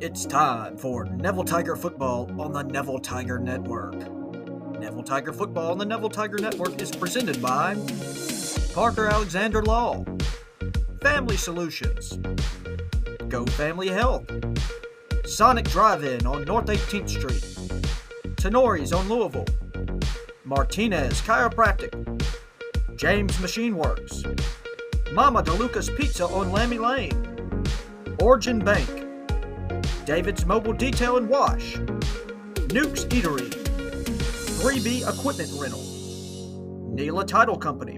It's time for Neville Tiger Football on the Neville Tiger Network. Neville Tiger Football on the Neville Tiger Network is presented by Parker Alexander Law, Family Solutions, Go Family Health, Sonic Drive-In on North 18th Street, Tenori's on Louisville, Martinez Chiropractic, James Machine Works, Mama DeLuca's Pizza on Lammy Lane, Origin Bank, David's Mobile Detail and Wash, Nuke's Eatery, 3B Equipment Rental, Neela Title Company,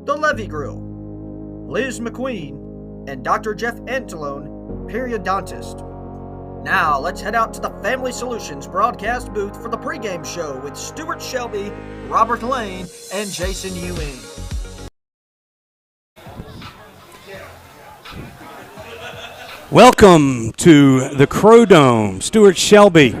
The Levy Grill, Liz McQueen, and Dr. Jeff Antelone, periodontist. Now, let's head out to the Family Solutions broadcast booth for the pregame show with Stuart Shelby, Robert Lane, and Jason Ewing. Welcome to the Crow Dome. Stuart Shelby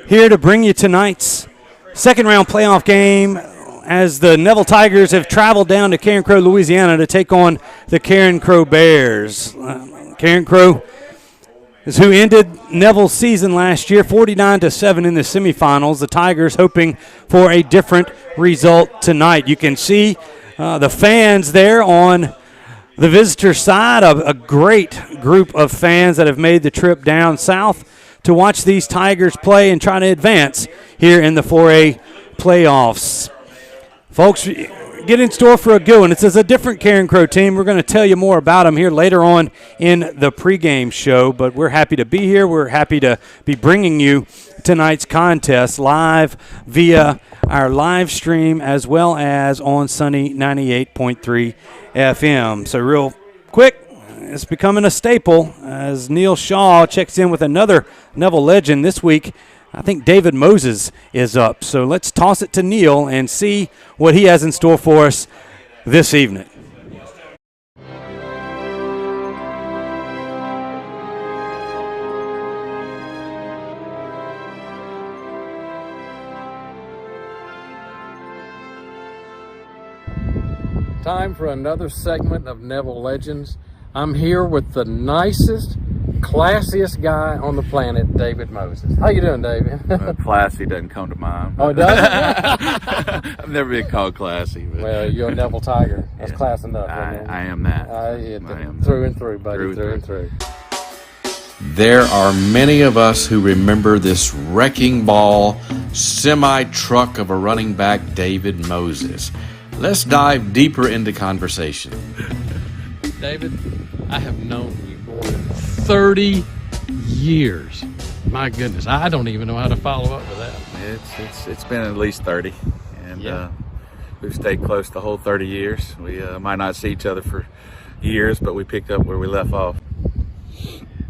here to bring you tonight's second-round playoff game as the Neville Tigers have traveled down to Carencro, Louisiana to take on the Carencro Bears. Carencro is who ended Neville's season last year, 49-7 in the semifinals. The Tigers hoping for a different result tonight. You can see the fans there on the visitor side, a great group of fans that have made the trip down south to watch these Tigers play and try to advance here in the 4A playoffs. Folks, get in store for a good one. It's a different Carencro team. We're going to tell you more about them here later on in the pregame show, but we're happy to be here. We're happy to be bringing you tonight's contest live via our live stream as well as on Sunny 98.3 FM. So real quick, it's becoming a staple as Neil Shaw checks in with another Neville legend this week. I think David Moses is up. So let's toss it to Neil and see what he has in store for us this evening. Time for another segment of Neville Legends. I'm here with the nicest, classiest guy on the planet, David Moses. How you doing, David? Classy doesn't come to mind. Oh, does it? I've never been called classy. But Well, you're a Neville Tiger. That's class enough. I am that. Through and through, buddy. Through and through. There are many of us who remember this wrecking ball semi-truck of a running back, David Moses. Let's dive deeper into conversation. David, I have known you for 30 years. My goodness, I don't even know how to follow up with that. It's been at least 30, and we've stayed close the whole 30 years. We might not see each other for years, but we picked up where we left off.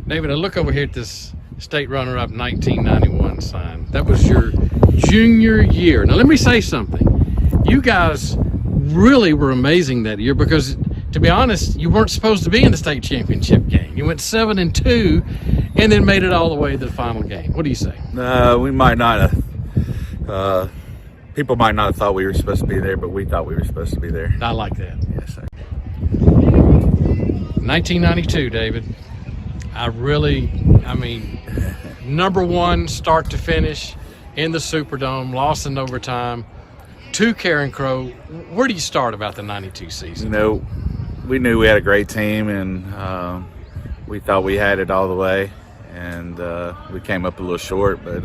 David, I look over here at this state runner-up 1991 sign. That was your junior year. Now, let me say something. You guys really were amazing that year because, to be honest, you weren't supposed to be in the state championship game. You went 7-2 and then made it all the way to the final game. What do you say? We might not have. People might not have thought we were supposed to be there, but we thought we were supposed to be there. I like that. Yes, sir. 1992, David. Number one, start to finish in the Superdome, lost in overtime to Carencro. Where do you start about the 92 season? We knew we had a great team, and we thought we had it all the way, and we came up a little short, but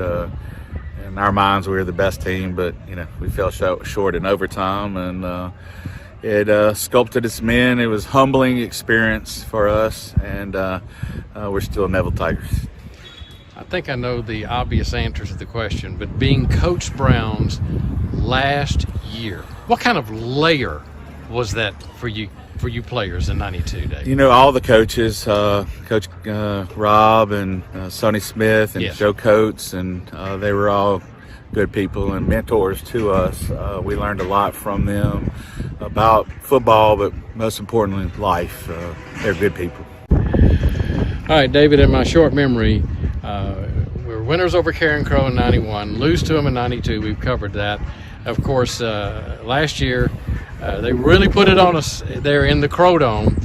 in our minds we were the best team, but we fell short in overtime, and it sculpted its men. It was a humbling experience for us, and we're still Neville Tigers. I think I know the obvious answer to the question, but being Coach Brown's last year, what kind of layer was that for you players in 92, Dave? All the coaches, Coach Rob and Sonny Smith and Joe Coates, and they were all good people and mentors to us. We learned a lot from them about football, but most importantly, life. They're good people. All right, David, in my short memory, we were winners over Carencro in 91, lose to them in 92. We've covered that. Of course, last year, they really put it on us there in the Crow Dome.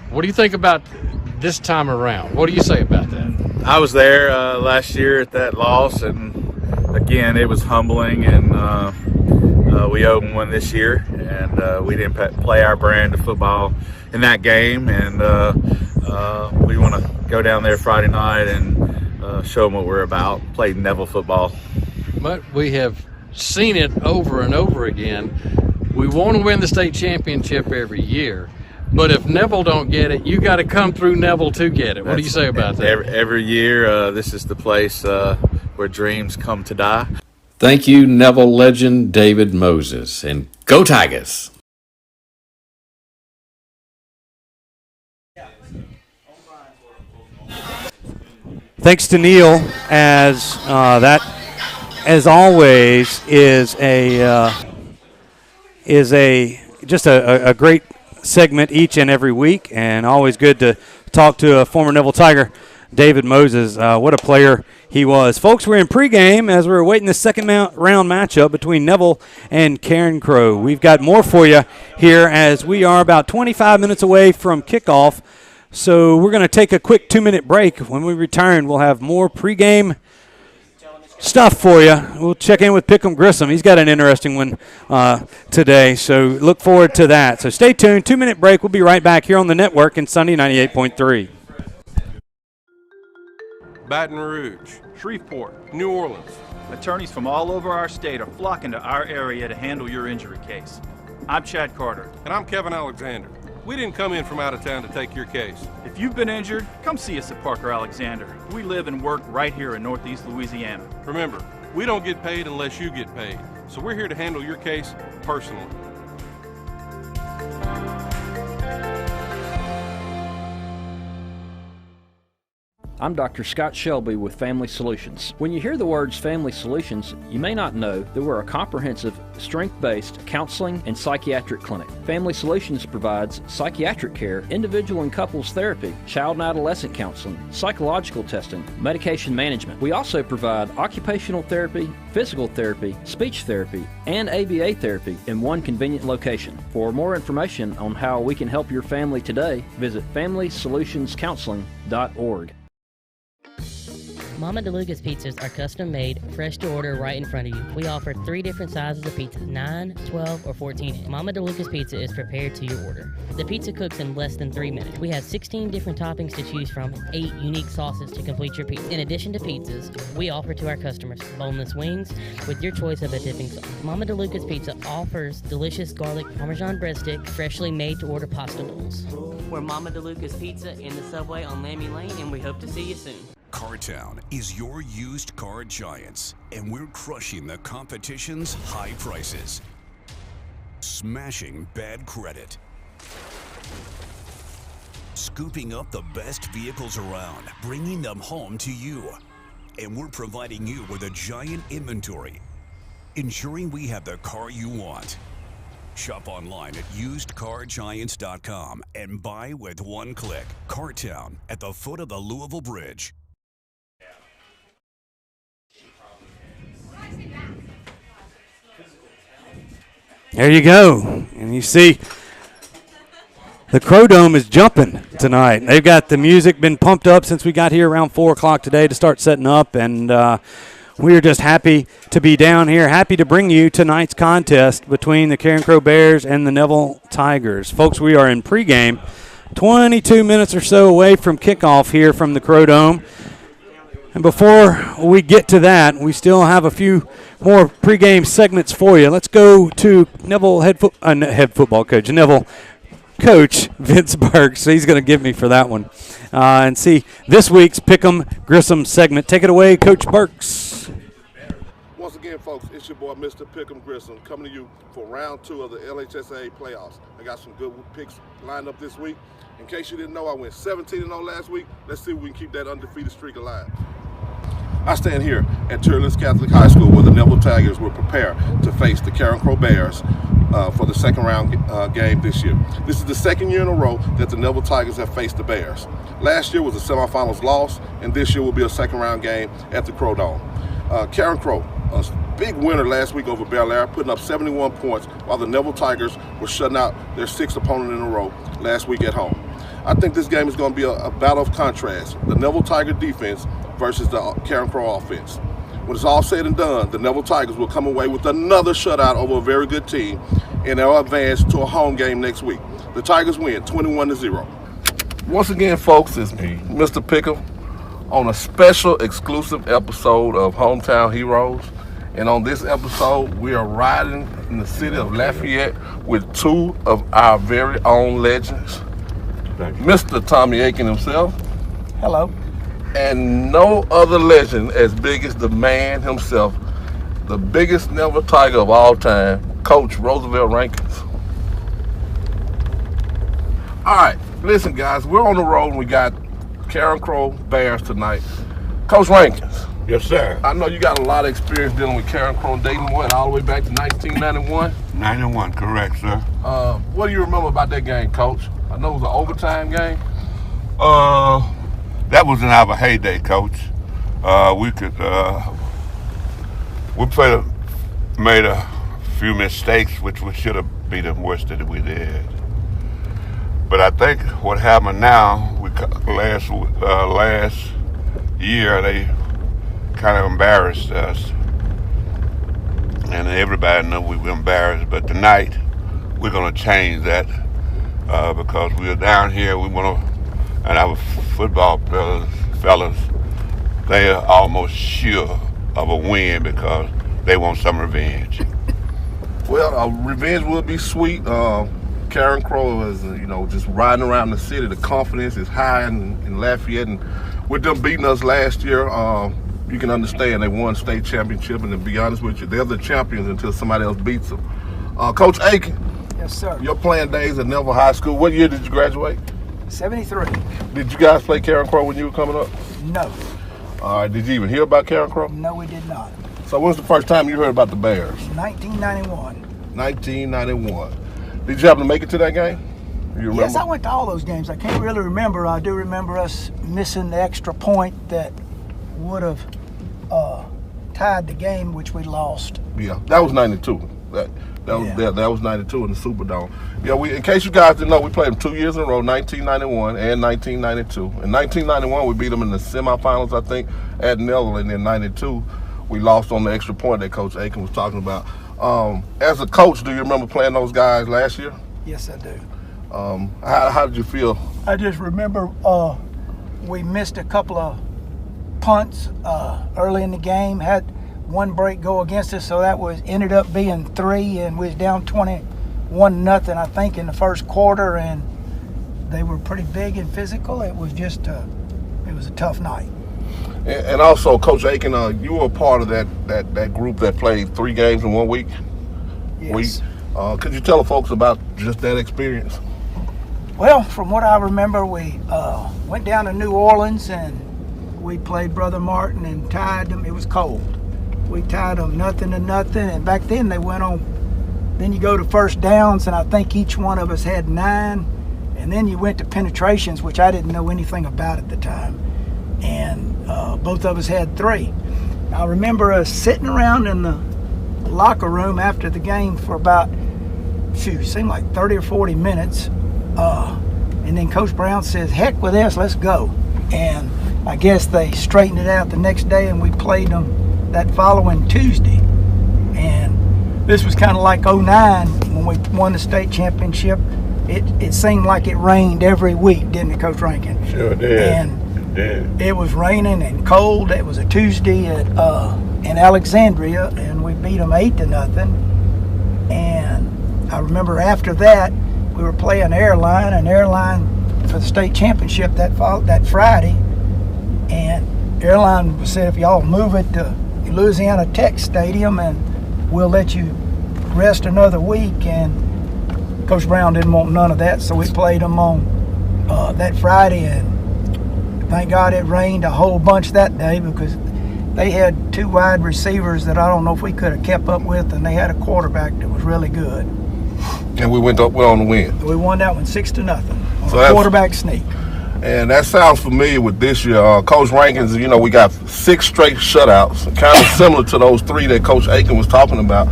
What do you think about this time around? What do you say about that? I was there last year at that loss, and again, it was humbling, and we owe them one this year, and we didn't play our brand of football in that game, and we want to go down there Friday night and show them what we're about, play Neville football. But we have seen it over and over again. We want to win the state championship every year, but if Neville don't get it, you got to come through Neville to get it. What do you say about that? Every year, this is the place where dreams come to die. Thank you, Neville legend David Moses, and go Tigers! Thanks to Neil, as that, as always, is just a great segment each and every week, and always good to talk to a former Neville Tiger, David Moses. What a player he was. Folks, we're in pregame as we're waiting the second round matchup between Neville and Carencro. We've got more for you here as we are about 25 minutes away from kickoff. So we're going to take a quick 2-minute break. When we return, we'll have more pregame stuff for you. We'll check in with Pregame Grissom. He's got an interesting one today, so look forward to that. So stay tuned. 2-minute break. We'll be right back here on the network in Sunday 98.3. Baton Rouge, Shreveport, New Orleans. Attorneys from all over our state are flocking to our area to handle your injury case. I'm Chad Carter. And I'm Kevin Alexander. We didn't come in from out of town to take your case. If you've been injured, come see us at Parker Alexander. We live and work right here in Northeast Louisiana. Remember, we don't get paid unless you get paid. So we're here to handle your case personally. I'm Dr. Scott Shelby with Family Solutions. When you hear the words Family Solutions, you may not know that we're a comprehensive, strength-based counseling and psychiatric clinic. Family Solutions provides psychiatric care, individual and couples therapy, child and adolescent counseling, psychological testing, medication management. We also provide occupational therapy, physical therapy, speech therapy, and ABA therapy in one convenient location. For more information on how we can help your family today, visit FamilySolutionsCounseling.org. Mama DeLuca's pizzas are custom made, fresh to order right in front of you. We offer 3 different sizes of pizza, 9, 12, or 14 inch. Mama DeLuca's pizza is prepared to your order. The pizza cooks in less than 3 minutes. We have 16 different toppings to choose from, 8 unique sauces to complete your pizza. In addition to pizzas, we offer to our customers boneless wings with your choice of a dipping sauce. Mama DeLuca's Pizza offers delicious garlic Parmesan breadstick, freshly made to order pasta bowls. We're Mama DeLuca's Pizza in the subway on Lammy Lane, and we hope to see you soon. Cartown is your used car giants, and we're crushing the competition's high prices. Smashing bad credit. Scooping up the best vehicles around, bringing them home to you. And we're providing you with a giant inventory, ensuring we have the car you want. Shop online at usedcargiants.com and buy with one click. Cartown at the foot of the Louisville Bridge. There you go. And you see the Crow Dome is jumping tonight. They've got the music been pumped up since we got here around 4 o'clock today to start setting up. And we are just happy to be down here, happy to bring you tonight's contest between the Carencro Bears and the Neville Tigers. Folks, we are in pregame, 22 minutes or so away from kickoff here from the Crow Dome. And before we get to that, we still have a few more pregame segments for you. Let's go to Neville head football coach, Neville coach Vince Burks. So he's going to give me for that one. And see this week's Pregame Grissom segment. Take it away, Coach Burks. Once again, folks, it's your boy, Mr. Pregame Grissom, coming to you for round 2 of the LHSA playoffs. I got some good picks lined up this week. In case you didn't know, I went 17-0 last week. Let's see if we can keep that undefeated streak alive. I stand here at Turelands Catholic High School where the Neville Tigers will prepare to face the Carencro Bears for the second round game this year. This is the second year in a row that the Neville Tigers have faced the Bears. Last year was a semifinals loss, and this year will be a second round game at the Crow Dome. Carencro, a big winner last week over Bel Air, putting up 71 points, while the Neville Tigers were shutting out their 6th opponent in a row last week at home. I think this game is going to be a battle of contrast. The Neville Tiger defense versus the Carencro offense. When it's all said and done, the Neville Tigers will come away with another shutout over a very good team, and they'll advance to a home game next week. The Tigers win 21-0. Once again, folks, it's me, Mr. Pickham, on a special exclusive episode of Hometown Heroes. And on this episode, we are riding in the city of Lafayette with two of our very own legends. Mr. Tommy Aiken himself. Hello. And no other legend as big as the man himself, the biggest Neville Tiger of all time, Coach Roosevelt Rankins. All right, listen guys, we're on the road and we got Carencro Bears tonight. Coach Rankins. Yes, sir. I know you got a lot of experience dealing with Carencro, dating what, all the way back to 1991? 91, correct, sir. What do you remember about that game, Coach? I know it was an overtime game. That was in our heyday, Coach. We made a few mistakes, which we should have been the worst that we did. But I think what happened now, last year they kind of embarrassed us, and everybody knew we were embarrassed. But tonight we're going to change that because we're down here. We want to. And our football fellas, they are almost sure of a win because they want some revenge. Well, revenge would be sweet. Carencro is, just riding around the city. The confidence is high in Lafayette, and with them beating us last year, you can understand they won state championship. And to be honest with you, they're the champions until somebody else beats them. Coach Aiken. Yes, sir. Your playing days at Neville High School. What year did you graduate? 73. Did you guys play Carencro when you were coming up? No. All right. Did you even hear about Carencro? No, we did not. So when was the first time you heard about the Bears? 1991. 1991. Did you happen to make it to that game? You remember? Yes, I went to all those games. I can't really remember. I do remember us missing the extra point that would have tied the game, which we lost. Yeah, that was 92. That was 92 in the Superdome. Yeah, in case you guys didn't know, we played them 2 years in a row, 1991 and 1992. In 1991, we beat them in the semifinals, I think, at Neville, and in 92, we lost on the extra point that Coach Aiken was talking about. As a coach, do you remember playing those guys last year? Yes, I do. How did you feel? I just remember we missed a couple of punts early in the game, had one break go against us, so that ended up being 3, and we was down 21-0, I think, in the first quarter, and they were pretty big and physical. It was just it was a tough night. And also, Coach Aiken, you were a part of that group that played 3 games in 1 week. Yes. Could you tell the folks about just that experience? Well, from what I remember, we went down to New Orleans and we played Brother Martin and tied them. It was cold. We tied them 0-0, and back then they went on. Then you go to first downs, and I think each one of us had 9, and then you went to penetrations, which I didn't know anything about at the time, and both of us had 3. I remember us sitting around in the locker room after the game for about, seemed like 30 or 40 minutes, and then Coach Brown says, "Heck with this, let's go." And I guess they straightened it out the next day, and we played them that following Tuesday. And this was kind of like 09 when we won the state championship. It seemed like it rained every week, didn't it, Coach Rankin? Sure did. And it was raining and cold. It was a Tuesday in Alexandria, and we beat them 8-0. And I remember after that we were playing Airline for the state championship that Friday, and Airline said, "If y'all move it to Louisiana Tech Stadium, and we'll let you rest another week." And Coach Brown didn't want none of that, so we played them on that Friday, and thank God it rained a whole bunch that day because they had 2 wide receivers that I don't know if we could have kept up with, and they had a quarterback that was really good. And we went on the win. We won that one 6-0 on a quarterback sneak. And that sounds familiar with this year. Coach Rankins, we got 6 straight shutouts, kind of similar to those 3 that Coach Aiken was talking about.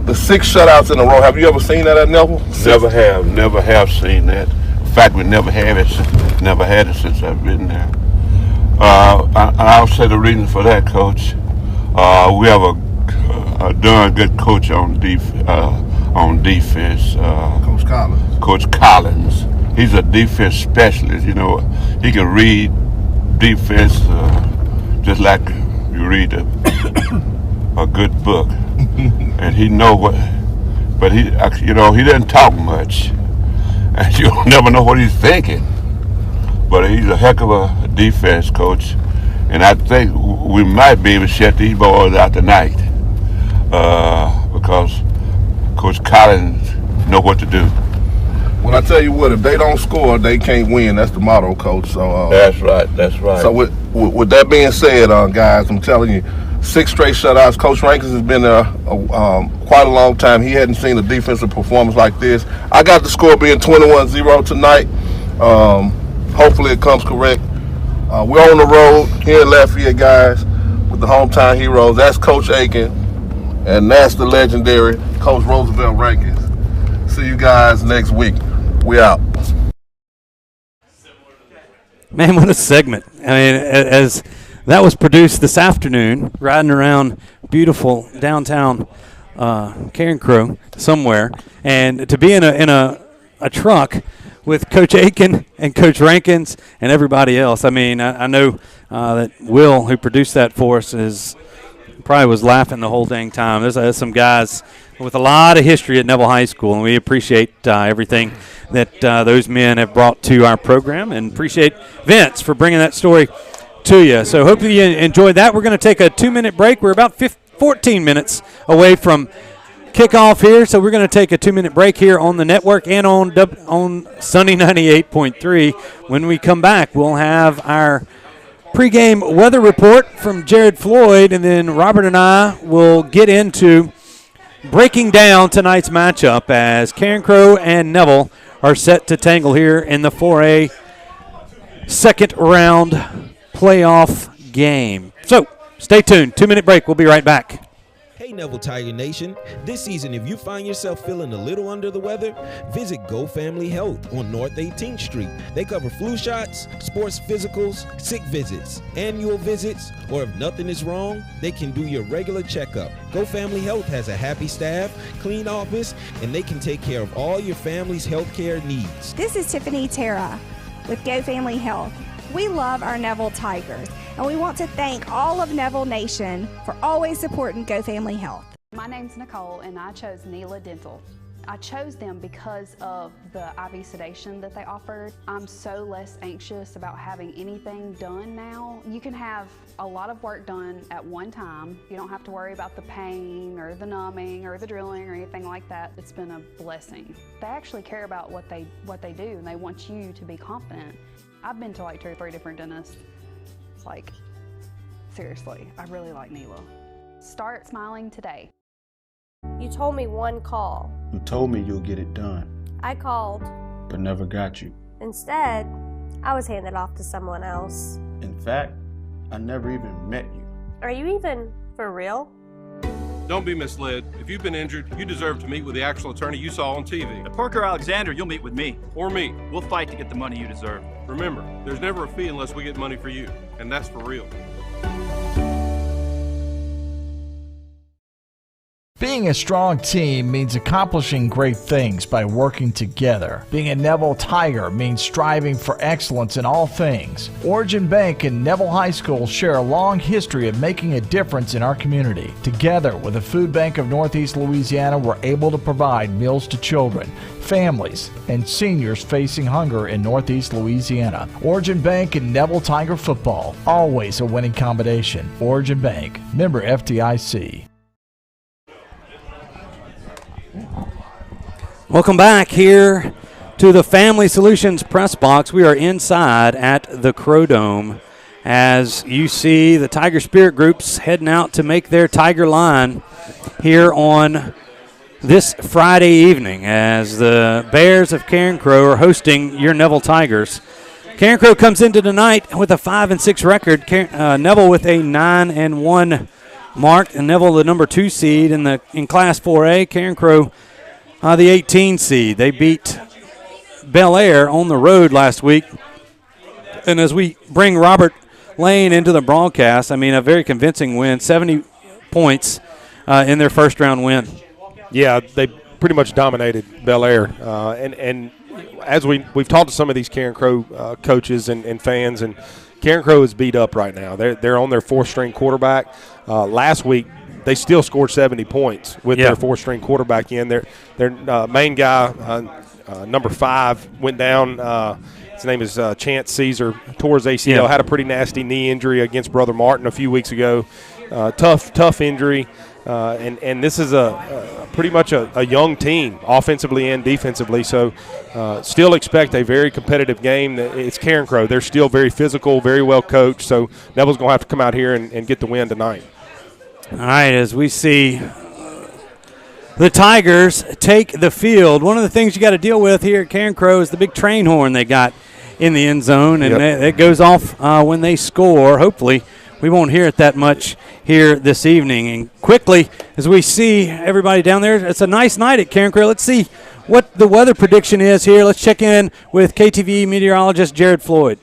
The 6 shutouts in a row, have you ever seen that at Neville? Never have seen that. fact, we never had it since I've been there. I'll say the reason for that, Coach. We have a darn good coach on defense. Coach Collins. Coach Collins. He's a defense specialist. You know, he can read defense just like you read a good book, and he know what. But he doesn't talk much, and you'll never know what he's thinking. But he's a heck of a defense coach, and I think we might be able to shut these boys out tonight because Coach Collins know what to do. Well, I tell you what, if they don't score, they can't win. That's the motto, Coach. So That's right. So with that being said, guys, I'm telling you, 6 straight shutouts. Coach Rankins has been there quite a long time. He hadn't seen a defensive performance like this. I got the score being 21-0 tonight. Hopefully it comes correct. We're on the road here in Lafayette, guys, with the hometown heroes. That's Coach Aiken, and that's the legendary Coach Roosevelt Rankins. See you guys next week. We out. Man, what a segment. I mean, as that was produced this afternoon, riding around beautiful downtown Carencro somewhere, and to be in a truck with Coach Aiken and Coach Rankins and everybody else. I mean, I know that Will, who produced that for us, probably was laughing the whole dang time. There's some guys with a lot of history at Neville High School, and we appreciate everything that those men have brought to our program, and appreciate Vince for bringing that story to you. So hopefully you enjoyed that. We're going to take a 2-minute break. We're about 14 minutes away from kickoff here, so we're going to take a 2-minute break here on the network and on Sunny 98.3. When we come back, we'll have our pregame weather report from Jared Floyd, and then Robert and I will get into breaking down tonight's matchup as Carencro and Neville are set to tangle here in the 4A second round playoff game. So stay tuned. 2-minute break. We'll be right back. Hey Neville Tiger Nation, this season if you find yourself feeling a little under the weather, visit Go Family Health on North 18th Street. They cover flu shots, sports physicals, sick visits, annual visits, or if nothing is wrong, they can do your regular checkup. Go Family Health has a happy staff, clean office, and they can take care of all your family's health care needs. This is Tiffany Terra with Go Family Health. We love our Neville Tigers, and we want to thank all of Neville Nation for always supporting Go Family Health. My name's Nicole, and I chose Neela Dental. I chose them because of the IV sedation that they offered. I'm so less anxious about having anything done now. You can have a lot of work done at one time. You don't have to worry about the pain or the numbing or the drilling or anything like that. It's been a blessing. They actually care about what they do, and they want you to be confident. I've been to like 2 or 3 different dentists. It's like, seriously, I really like Neela. Start smiling today. You told me one call. You told me you'll get it done. I called. But never got you. Instead, I was handed off to someone else. In fact, I never even met you. Are you even for real? Don't be misled. If you've been injured, you deserve to meet with the actual attorney you saw on TV. At Parker Alexander, you'll meet with me. Or me. We'll fight to get the money you deserve. Remember, there's never a fee unless we get money for you, and that's for real. Being a strong team means accomplishing great things by working together. Being a Neville Tiger means striving for excellence in all things. Origin Bank and Neville High School share a long history of making a difference in our community. Together with the Food Bank of Northeast Louisiana, we're able to provide meals to children, families, and seniors facing hunger in Northeast Louisiana. Origin Bank and Neville Tiger football, always a winning combination. Origin Bank, member FDIC. Welcome back here to the Family Solutions press box. We are inside at the Crow Dome as you see the Tiger Spirit groups heading out to make their Tiger line here on this Friday evening as the Bears of Carencro are hosting your Neville Tigers. Carencro comes into tonight with a 5-6 record. Neville with a 9-1 mark, and Neville the number 2 seed in Class 4A. Carencro the 18 seed. They beat Bel Air on the road last week. And as we bring Robert Lane into the broadcast, I mean, a very convincing win, 70 points in their first-round win. Yeah, they pretty much dominated Bel Air. And as we've talked to some of these Carencro coaches and fans, and Carencro is beat up right now. They're on their fourth-string quarterback. Last week, they still scored 70 points with their fourth-string quarterback in. Their main guy, number 5, went down. His name is Chance Caesar, tore his ACL, had a pretty nasty knee injury against Brother Martin a few weeks ago. Tough injury. And this is pretty much a young team, offensively and defensively. So still expect a very competitive game. It's Carencro. They're still very physical, very well coached. So Neville's going to have to come out here and get the win tonight. All right, as we see the Tigers take the field, one of the things you got to deal with here at Carencro is the big train horn they got in the end zone, and it goes off when they score. Hopefully we won't hear it that much here this evening. And quickly, as we see everybody down there, it's a nice night at Carencro. Let's see what the weather prediction is here. Let's check in with KTV meteorologist Jared Floyd.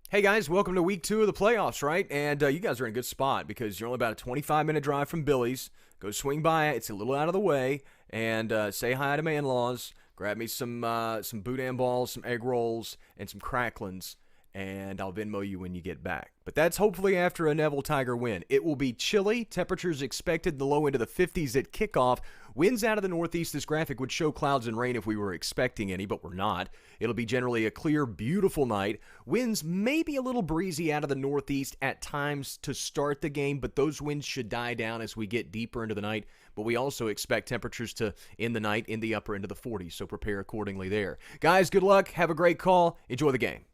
Hey guys, welcome to week 2 of the playoffs, right? And you guys are in a good spot because you're only about a 25-minute drive from Billy's. Go swing by it. It's a little out of the way. And say hi to my in-laws. Grab me some boudin balls, some egg rolls, and some cracklins. And I'll Venmo you when you get back. But that's hopefully after a Neville Tiger win. It will be chilly. Temperatures expected in the low end of the 50s at kickoff. Winds out of the northeast. This graphic would show clouds and rain if we were expecting any, but we're not. It'll be generally a clear, beautiful night. Winds may be a little breezy out of the northeast at times to start the game, but those winds should die down as we get deeper into the night. But we also expect temperatures to end the night in the upper end of the 40s, so prepare accordingly there. Guys, good luck. Have a great call. Enjoy the game.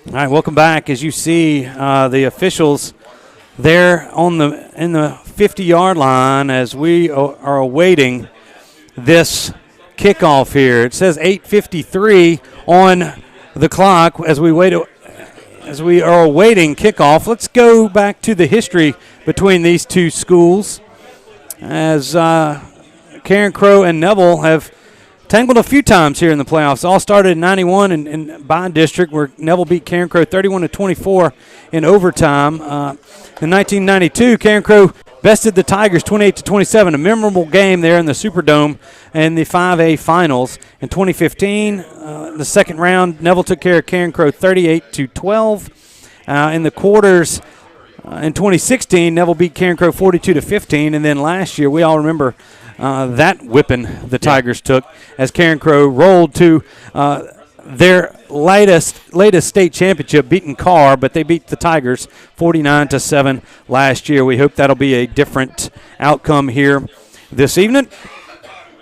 All right, welcome back. As you see, the officials there in the 50-yard line as we are awaiting this kickoff here. It says 8:53 on the clock as we are awaiting kickoff. Let's go back to the history between these two schools as Carencro and Neville have tangled a few times here in the playoffs. All started in 91 in Bond District where Neville beat Carencro 31-24 in overtime. In 1992, Carencro bested the Tigers 28-27, a memorable game there in the Superdome in the 5A finals. In 2015, the second round, Neville took care of Carencro 38-12. In the quarters in 2016, Neville beat Carencro 42-15, and then last year, we all remember that whipping the Tigers took as Carencro rolled to their latest state championship, beating Carr, but they beat the Tigers 49-7 last year. We hope that'll be a different outcome here this evening.